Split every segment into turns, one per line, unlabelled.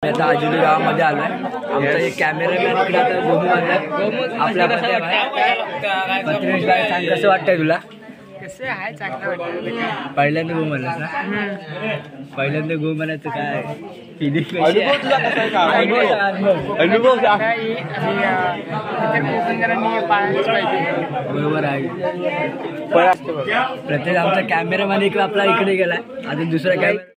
आता आजुली गावामध्ये आलोय. आमचा एक कॅमेरामॅन इकडे आता गोमू आपल्या सांग कसं वाटतंय तुला?
कसं आहे चांगलं वाटतं.
पहिल्यांदा गो म्हणायचं ना? पहिल्यांदा गो म्हणायचं काय फिलिंग कशी आहे?
अनुभव
बरोबर आहे. प्रत्येक आमचा कॅमेरामॅन इकडे आपला इकडे गेलाय. अजून दुसरा कॅमेरा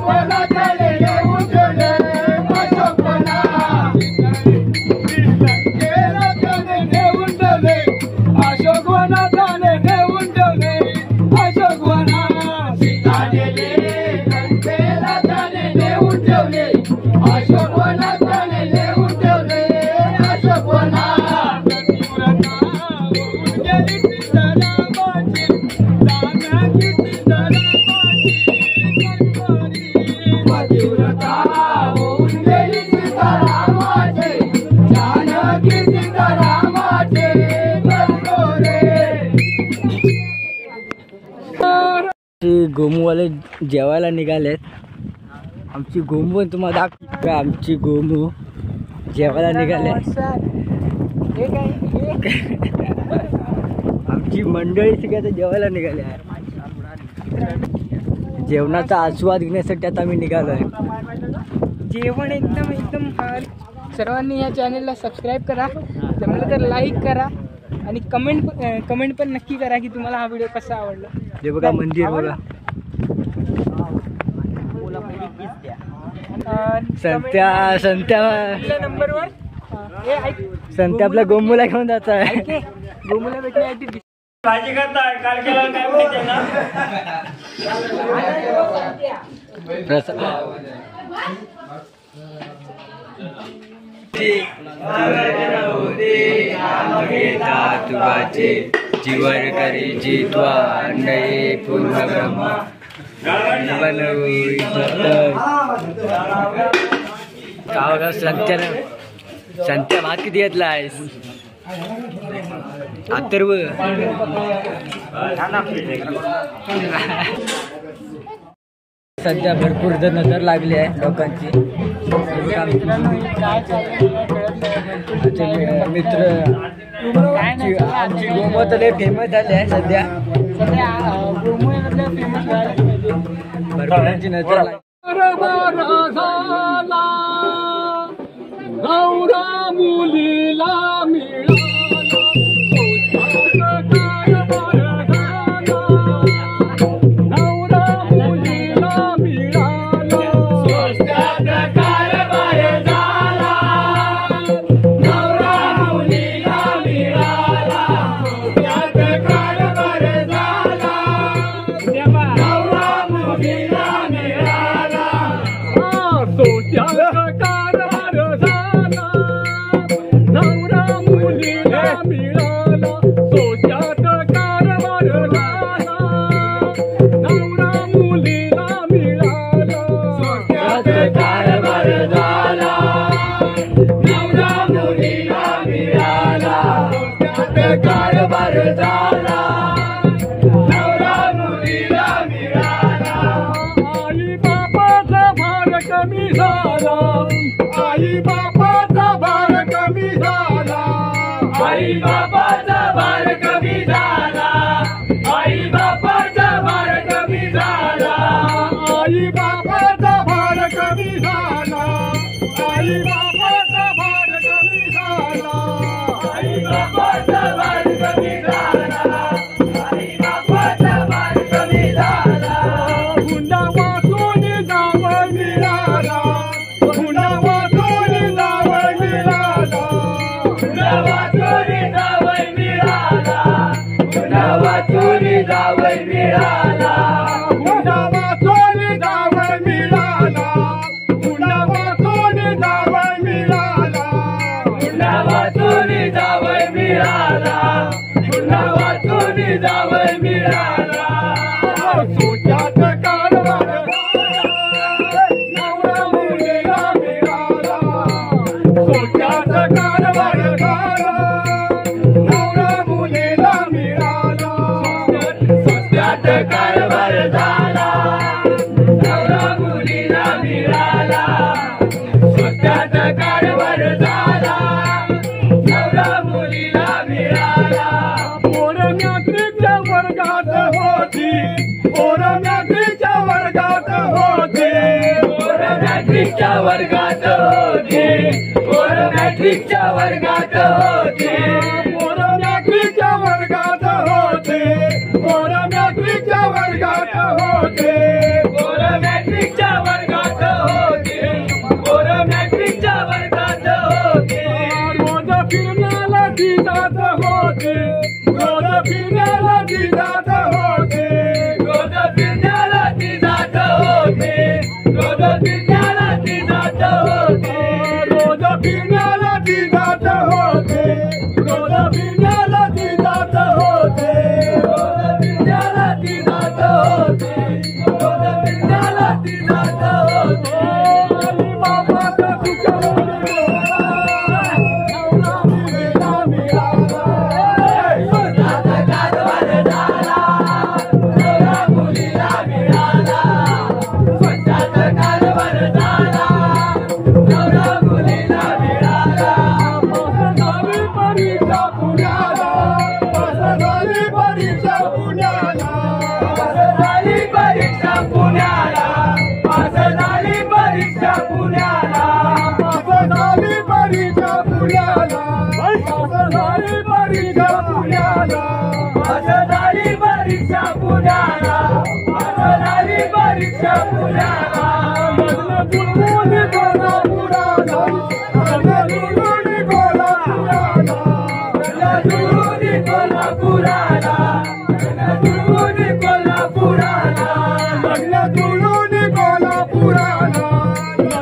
वनाताने नेऊन ठेवले अशोक वना रत्नागिरी नेऊन ठेवले अशोक वनाताने नेऊन ठेवले अशोक वना सीता गेले रत्नागिरी नेऊन ठेवले अशोक वनाताने नेऊन ठेवले अशोक वना
गोमूवाले जेवायला निघालेत. आमची गोमू तुम्हाला दाखव का, आमची गोमू जेवायला निघाले. आमची मंडळी सगळ्या जेवायला निघाले. जेवणाचा आस्वाद घेण्यासाठी आता आम्ही निघालोय.
जेवण एकदम एकदम सर्वांनी या चॅनलला सबस्क्राईब करा, जमलं तर लाईक करा आणि कमेंट पण नक्की करा की तुम्हाला हा व्हिडिओ कसा आवडला.
हे बघा मंदिर बघा. संत्या
नंबरवर
संत्या आपल्या गोमूला घेऊन जात आहे.
गोमूला भेटण्यासाठी
भाजी करताय काल केला काय माहिती ना.
जीवन करी जित्वा नये पूर्ण ब्रह्म संत्या भात किती घेतला आहेस अथर्व? सध्या भरपूर नजर लागली आहे लोकांची. मित्र आमची गोमू तर लय फेमस झाली आहे सध्या. भरपूरांची नजर लागली. मुलीला आई बापाचा भार कमी झाला. आई बापाचा भार कमी झाला. आई बापाचा भार कमी झाला. आई बापाचा भार कमी झाला. आई बापाचा भार कमी झाला. आई बापाचा भार कमी झाला. आई बापाचा भार कमी झाला. हुंडा वाचून जाव मिळाला. हुंडा वाचून जाव मिळाला. हुंडा वाचून जाव मिळाला. हुंडा वाचून जाव मिळाला. हुंडा वाचून जाव मिळाला. हुंडा वाचून जाव मिळाला. हुंडा वाचून जाव मिळाला. हुंडा वाचून जाव मिळाला. सोच्यात कारभार नवरा मुलीला मिळाला. सोच्यात कारभार नवरा मुलीला मिळाला. सोच्यात कारभार झाला. नवरा मुलीला मिळाला. सोच्यात कारभार झाला. नवरा मुलीला मिळाला. पोरं मॅट्रिकच्या वर्गात होती. पोरं मॅट्रिकच्या वर्गात होती. पोरं मॅट्रिकच्या वर्गात होती. पोरं मॅट्रिकच्या वर्गात होती. पोरं मॅट्रिकच्या वर्गात होती. पोरं मॅट्रिकच्या वर्गात होती. पोरं मॅट्रिकच्या वर्गात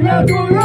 कोल्हापुराला